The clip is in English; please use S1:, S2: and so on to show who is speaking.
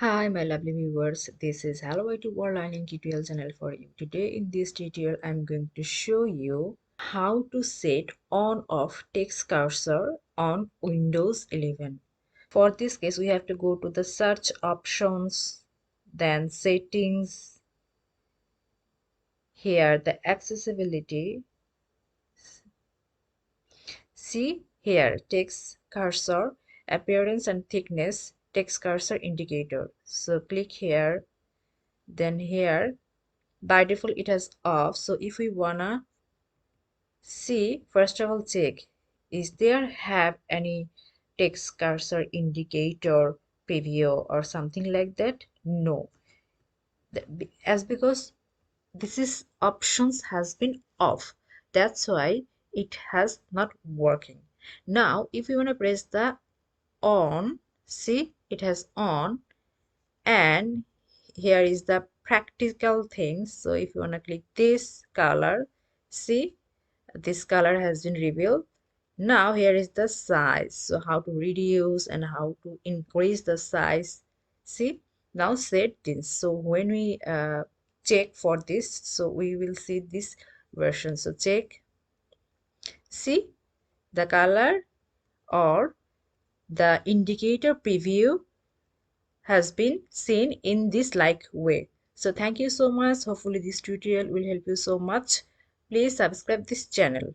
S1: Hi my lovely viewers, this is Hello to World Learning tutorial channel for you. Today in this tutorial I'm going to show you how to set on off text cursor on Windows 11. For this case we have to go to the search options, then settings, here the accessibility, see here text cursor, appearance and thickness, text cursor indicator. So click here, then here by default it has off. So if we wanna see, first of all check is there have any text cursor indicator preview or something like that. No, as because this is options has been off, that's why it has not working. Now if you want to press the on, see it has on, and here is the practical things. So if you want to click this color, see this color has been revealed. Now here is the size, so how to reduce and how to increase the size. See now settings. So when we check for this, so we will see this version. So check, see the color or the indicator preview has been seen in this like way. So thank you so much. Hopefully this tutorial will help you so much. Please subscribe this channel.